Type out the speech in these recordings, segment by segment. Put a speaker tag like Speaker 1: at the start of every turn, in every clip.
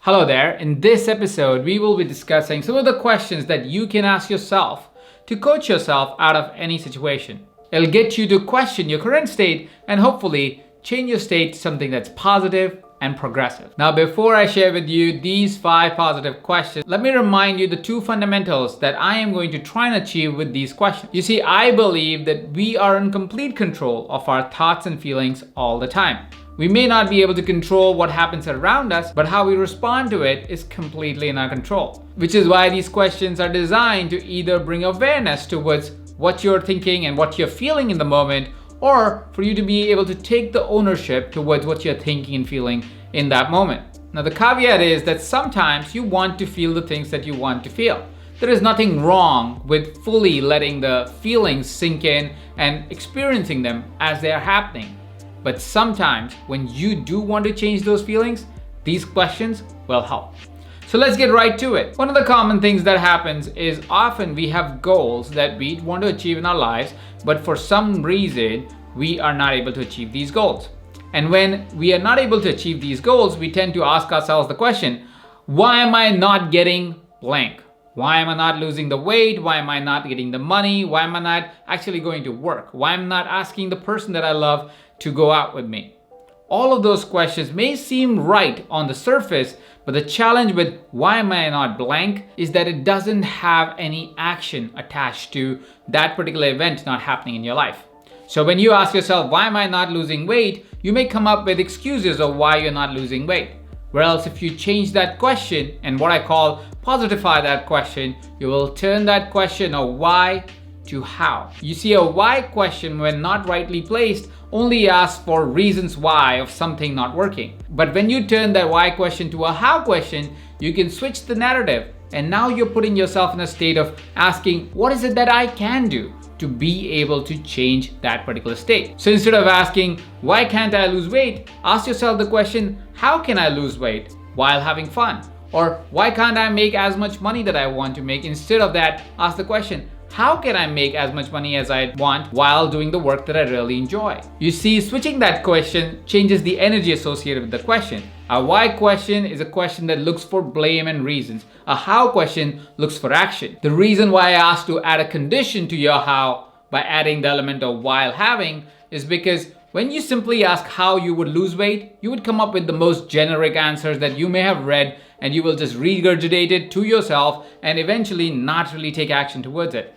Speaker 1: Hello there. In this episode, we will be discussing some of the questions that you can ask yourself to coach yourself out of any situation. It'll get you to question your current state and hopefully change your state to something that's positive and progressive. Now, before I share with you these 5 positive questions, let me remind you the 2 fundamentals that I am going to try and achieve with these questions. You see, I believe that we are in complete control of our thoughts and feelings all the time. We may not be able to control what happens around us, but how we respond to it is completely in our control. Which is why these questions are designed to either bring awareness towards what you're thinking and what you're feeling in the moment, or for you to be able to take the ownership towards what you're thinking and feeling in that moment. Now, the caveat is that sometimes you want to feel the things that you want to feel. There is nothing wrong with fully letting the feelings sink in and experiencing them as they are happening. But sometimes when you do want to change those feelings, these questions will help. So let's get right to it. One of the common things that happens is often we have goals that we want to achieve in our lives, but for some reason, we are not able to achieve these goals. And when we are not able to achieve these goals, we tend to ask ourselves the question, why am I not getting blank? Why am I not losing the weight? Why am I not getting the money? Why am I not actually going to work? Why am I not asking the person that I love to go out with me? All of those questions may seem right on the surface, but the challenge with why am I not blank is that it doesn't have any action attached to that particular event not happening in your life. So when you ask yourself, why am I not losing weight? You may come up with excuses of why you're not losing weight. Whereas if you change that question and what I call positify that question, you will turn that question of why to how. You see, a why question, when not rightly placed, only asks for reasons why of something not working. But when you turn that why question to a how question, you can switch the narrative. And now you're putting yourself in a state of asking, what is it that I can do to be able to change that particular state? So instead of asking, why can't I lose weight? Ask yourself the question, how can I lose weight while having fun? Or why can't I make as much money that I want to make? Instead of that, ask the question, how can I make as much money as I want while doing the work that I really enjoy? You see, switching that question changes the energy associated with the question. A why question is a question that looks for blame and reasons. A how question looks for action. The reason why I asked to add a condition to your how by adding the element of while having is because when you simply ask how you would lose weight, you would come up with the most generic answers that you may have read, and you will just regurgitate it to yourself and eventually not really take action towards it.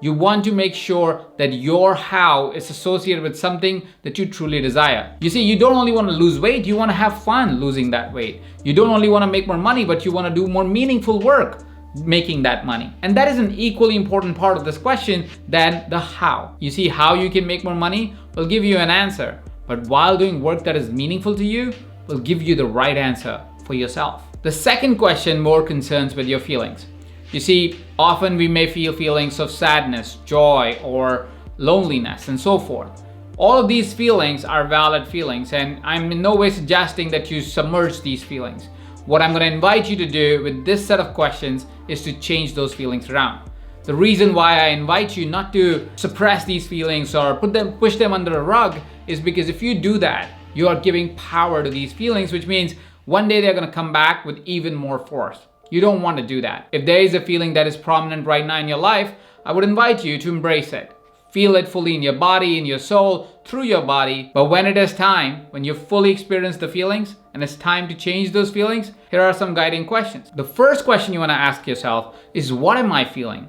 Speaker 1: You want to make sure that your how is associated with something that you truly desire. You see, you don't only want to lose weight, you want to have fun losing that weight. You don't only want to make more money, but you want to do more meaningful work making that money. And that is an equally important part of this question than the how. You see, how you can make more money will give you an answer, but while doing work that is meaningful to you will give you the right answer for yourself. The second question more concerns with your feelings. You see, often we may feel feelings of sadness, joy, or loneliness, and so forth. All of these feelings are valid feelings, and I'm in no way suggesting that you submerge these feelings. What I'm going to invite you to do with this set of questions is to change those feelings around. The reason why I invite you not to suppress these feelings or push them under a rug is because if you do that, you are giving power to these feelings, which means one day they're going to come back with even more force. You don't want to do that. If there is a feeling that is prominent right now in your life, I would invite you to embrace it. Feel it fully in your body, in your soul, through your body. But when it is time, when you've fully experienced the feelings and it's time to change those feelings, here are some guiding questions. The first question you want to ask yourself is, what am I feeling?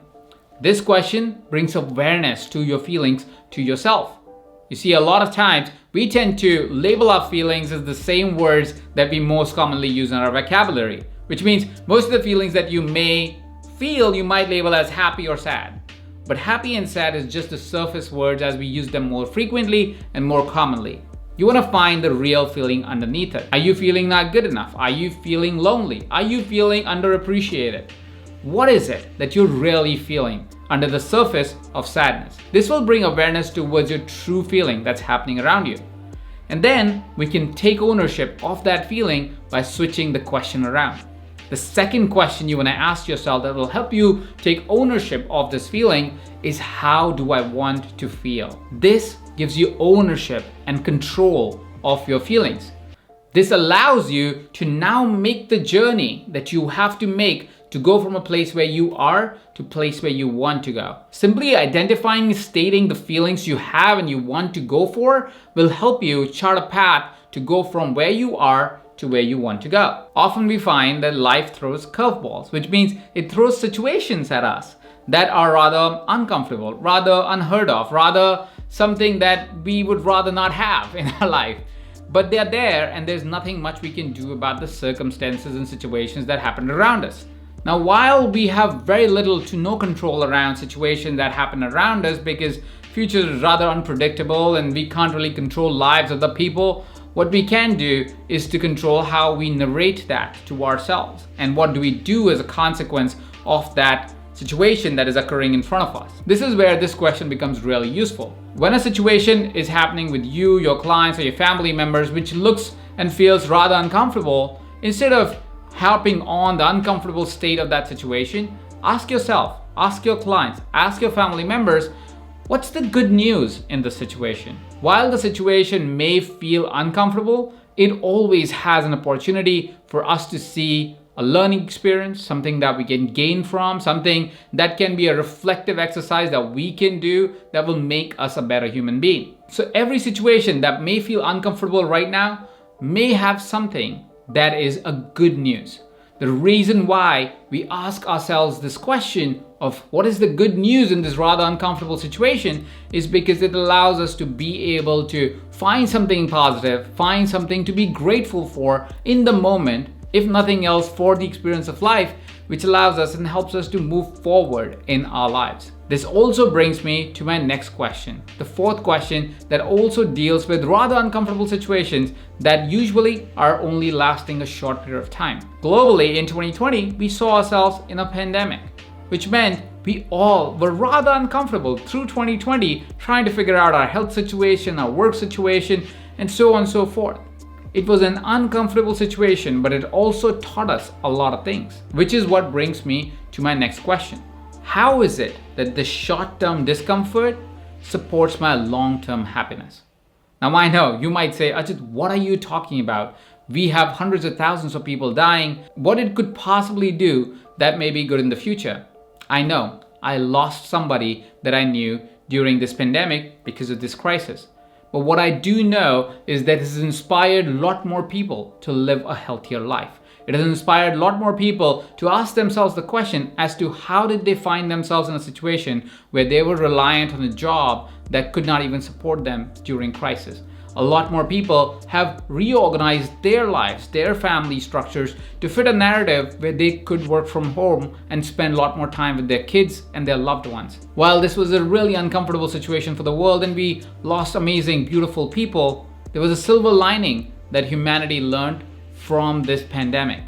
Speaker 1: This question brings awareness to your feelings to yourself. You see, a lot of times we tend to label our feelings as the same words that we most commonly use in our vocabulary, which means most of the feelings that you may feel you might label as happy or sad. But happy and sad is just the surface words as we use them more frequently and more commonly. You want to find the real feeling underneath it. Are you feeling not good enough? Are you feeling lonely? Are you feeling underappreciated? What is it that you're really feeling under the surface of sadness? This will bring awareness towards your true feeling that's happening around you. And then we can take ownership of that feeling by switching the question around. The second question you want to ask yourself that will help you take ownership of this feeling is, how do I want to feel? This gives you ownership and control of your feelings. This allows you to now make the journey that you have to make to go from a place where you are to a place where you want to go. Simply identifying and stating the feelings you have and you want to go for will help you chart a path to go from where you are to where you want to go. Often we find that life throws curveballs, which means it throws situations at us that are rather uncomfortable, rather unheard of, rather something that we would rather not have in our life. But they're there, and there's nothing much we can do about the circumstances and situations that happen around us. Now, while we have very little to no control around situations that happen around us because future is rather unpredictable and we can't really control lives of the people, what we can do is to control how we narrate that to ourselves and what do we do as a consequence of that situation that is occurring in front of us. This is where this question becomes really useful. When a situation is happening with you, your clients, or your family members, which looks and feels rather uncomfortable, instead of harping on the uncomfortable state of that situation, ask yourself, ask your clients, ask your family members, what's the good news in the situation? While the situation may feel uncomfortable, it always has an opportunity for us to see a learning experience, something that we can gain from, something that can be a reflective exercise that we can do that will make us a better human being. So every situation that may feel uncomfortable right now may have something that is a good news. The reason why we ask ourselves this question of what is the good news in this rather uncomfortable situation is because it allows us to be able to find something positive, find something to be grateful for in the moment, if nothing else for the experience of life, which allows us and helps us to move forward in our lives. This also brings me to my next question, the fourth question that also deals with rather uncomfortable situations that usually are only lasting a short period of time. Globally in 2020, we saw ourselves in a pandemic, which meant we all were rather uncomfortable through 2020 trying to figure out our health situation, our work situation, and so on and so forth. It was an uncomfortable situation, but it also taught us a lot of things, which is what brings me to my next question. How is it that the short-term discomfort supports my long-term happiness? Now I know you might say, Ajit, what are you talking about? We have hundreds of thousands of people dying. What it could possibly do that may be good in the future? I know I lost somebody that I knew during this pandemic because of this crisis. But what I do know is that it has inspired a lot more people to live a healthier life. It has inspired a lot more people to ask themselves the question as to how did they find themselves in a situation where they were reliant on a job that could not even support them during crisis. A lot more people have reorganized their lives, their family structures to fit a narrative where they could work from home and spend a lot more time with their kids and their loved ones. While this was a really uncomfortable situation for the world and we lost amazing, beautiful people, there was a silver lining that humanity learned from this pandemic.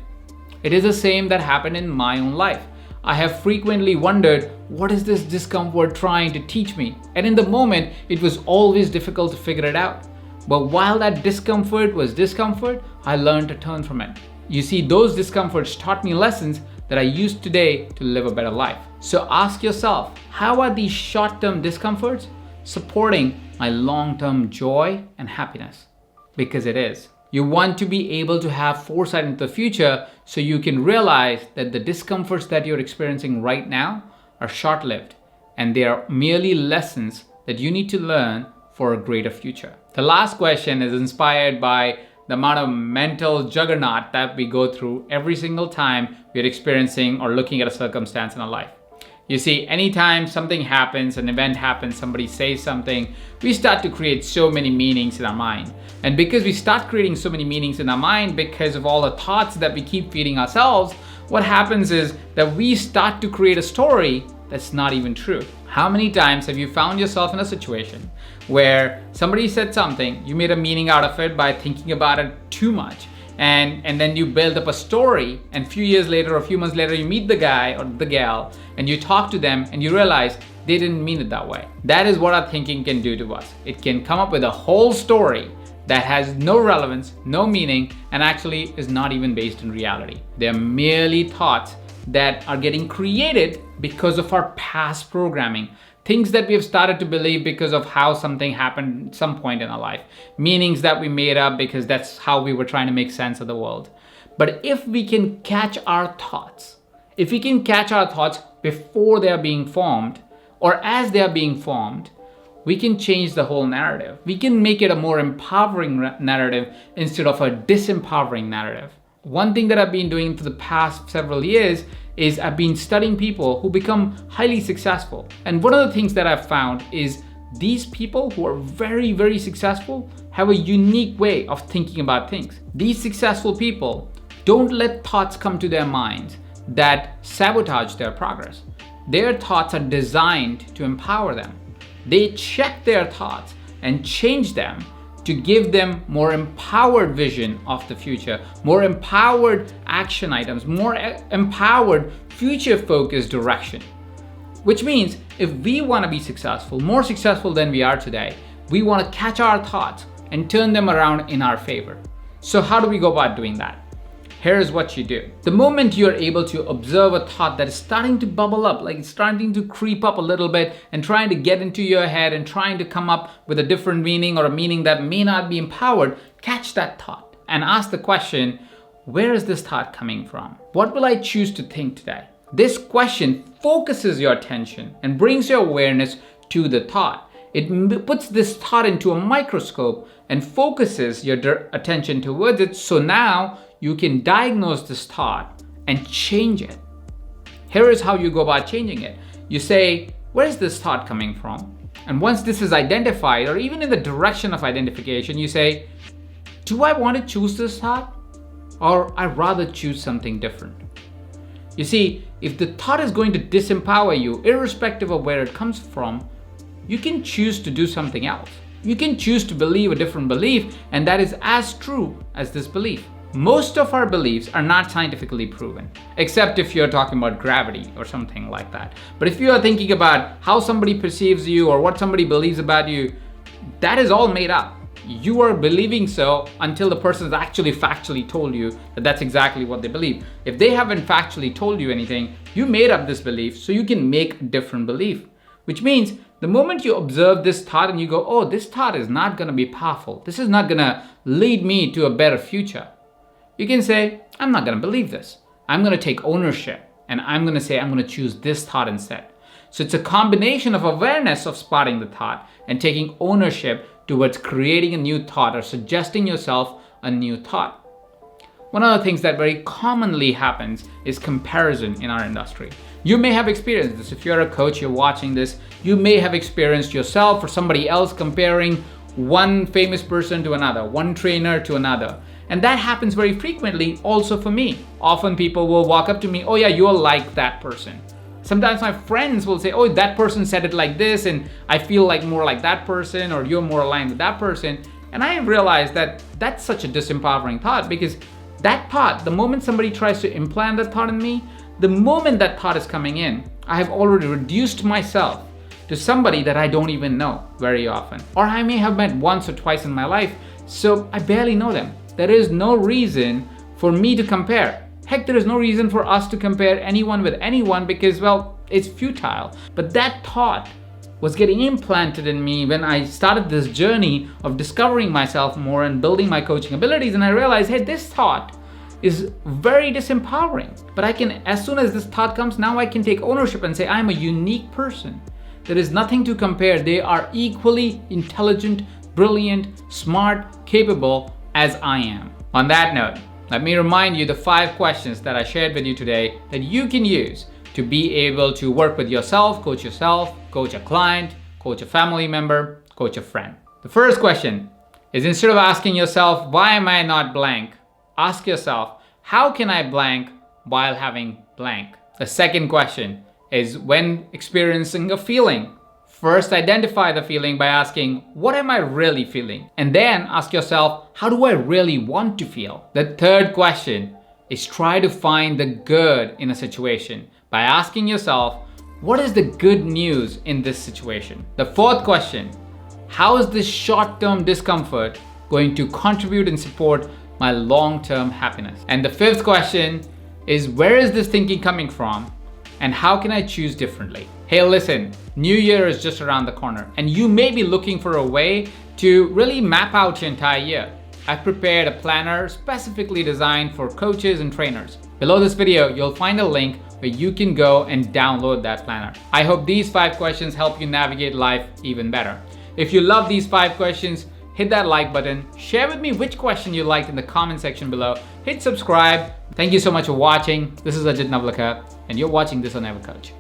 Speaker 1: It is the same that happened in my own life. I have frequently wondered, what is this discomfort trying to teach me? And in the moment, it was always difficult to figure it out. But while that discomfort was discomfort, I learned to turn from it. You see, those discomforts taught me lessons that I use today to live a better life. So ask yourself, how are these short-term discomforts supporting my long-term joy and happiness? Because it is. You want to be able to have foresight into the future so you can realize that the discomforts that you're experiencing right now are short-lived and they are merely lessons that you need to learn for a greater future. The last question is inspired by the amount of mental juggernaut that we go through every single time we're experiencing or looking at a circumstance in our life. You see, anytime something happens, an event happens, somebody says something, we start to create so many meanings in our mind. And because we start creating so many meanings in our mind because of all the thoughts that we keep feeding ourselves, what happens is that we start to create a story that's not even true. How many times have you found yourself in a situation where somebody said something, you made a meaning out of it by thinking about it too much, and then you build up a story, and a few years later or a few months later you meet the guy or the gal and you talk to them and you realize they didn't mean it that way. That is what our thinking can do to us. It can come up with a whole story that has no relevance, no meaning, and actually is not even based in reality. They're merely thoughts that are getting created because of our past programming, things that we have started to believe because of how something happened at some point in our life, meanings that we made up because that's how we were trying to make sense of the world. But if we can catch our thoughts, if we can catch our thoughts before they are being formed or as they are being formed, we can change the whole narrative. We can make it a more empowering narrative instead of a disempowering narrative. One thing that I've been doing for the past several years is I've been studying people who become highly successful. And one of the things that I've found is these people who are very, very successful have a unique way of thinking about things. These successful people don't let thoughts come to their minds that sabotage their progress. Their thoughts are designed to empower them. They check their thoughts and change them to give them more empowered vision of the future, more empowered action items, more empowered future-focused direction. Which means if we want to be successful, more successful than we are today, we want to catch our thoughts and turn them around in our favor. So how do we go about doing that? Here's what you do. The moment you're able to observe a thought that is starting to bubble up, like it's starting to creep up a little bit and trying to get into your head and trying to come up with a different meaning or a meaning that may not be empowered, catch that thought and ask the question, where is this thought coming from? What will I choose to think today? This question focuses your attention and brings your awareness to the thought. It puts this thought into a microscope and focuses your attention towards it, so now you can diagnose this thought and change it. Here is how you go about changing it. You say, where is this thought coming from? And once this is identified, or even in the direction of identification, you say, do I want to choose this thought? Or I'd rather choose something different. You see, if the thought is going to disempower you, irrespective of where it comes from, you can choose to do something else. You can choose to believe a different belief, and that is as true as this belief. Most of our beliefs are not scientifically proven, except if you're talking about gravity or something like that. But if you are thinking about how somebody perceives you or what somebody believes about you, that is all made up. You are believing so until the person has actually factually told you that that's exactly what they believe. If they haven't factually told you anything, you made up this belief so you can make a different belief. Which means the moment you observe this thought and you go, oh, this thought is not going to be powerful. This is not going to lead me to a better future. You can say, I'm not going to believe this. I'm going to take ownership and I'm going to say, I'm going to choose this thought instead. So it's a combination of awareness of spotting the thought and taking ownership towards creating a new thought or suggesting yourself a new thought. One of the things that very commonly happens is comparison in our industry. You may have experienced this. If you're a coach, you're watching this, you may have experienced yourself or somebody else comparing one famous person to another, one trainer to another. And that happens very frequently also for me. Often people will walk up to me, oh yeah, you're like that person. Sometimes my friends will say, oh, that person said it like this and I feel like more like that person, or you're more aligned with that person. And I realized that that's such a disempowering thought, because that thought, the moment somebody tries to implant that thought in me, the moment that thought is coming in, I have already reduced myself to somebody that I don't even know very often. Or I may have met once or twice in my life, so I barely know them. There is no reason for me to compare. Heck, there is no reason for us to compare anyone with anyone because, well, it's futile. But that thought was getting implanted in me when I started this journey of discovering myself more and building my coaching abilities. And I realized, hey, this thought is very disempowering. But I can, as soon as this thought comes, now I can take ownership and say, I'm a unique person. There is nothing to compare. They are equally intelligent, brilliant, smart, capable as I am. On that note, let me remind you the 5 questions that I shared with you today that you can use to be able to work with yourself, coach a client, coach a family member, coach a friend. The first question is, instead of asking yourself, why am I not blank? Ask yourself, how can I blank while having blank? The second question is, when experiencing a feeling, first identify the feeling by asking, what am I really feeling? And then ask yourself, how do I really want to feel? The third question is, try to find the good in a situation by asking yourself, what is the good news in this situation? The fourth question, how is this short-term discomfort going to contribute and support my long-term happiness? And the fifth question is, where is this thinking coming from? and how can I choose differently? Hey, listen, New Year is just around the corner, and you may be looking for a way to really map out your entire year. I've prepared a planner specifically designed for coaches and trainers. Below this video, you'll find a link where you can go and download that planner. I hope these 5 questions help you navigate life even better. If you love these 5 questions, hit that like button, share with me which question you liked in the comment section below, hit subscribe. Thank you so much for watching. This is Ajit Navlakar, and you're watching This on Ever Coach.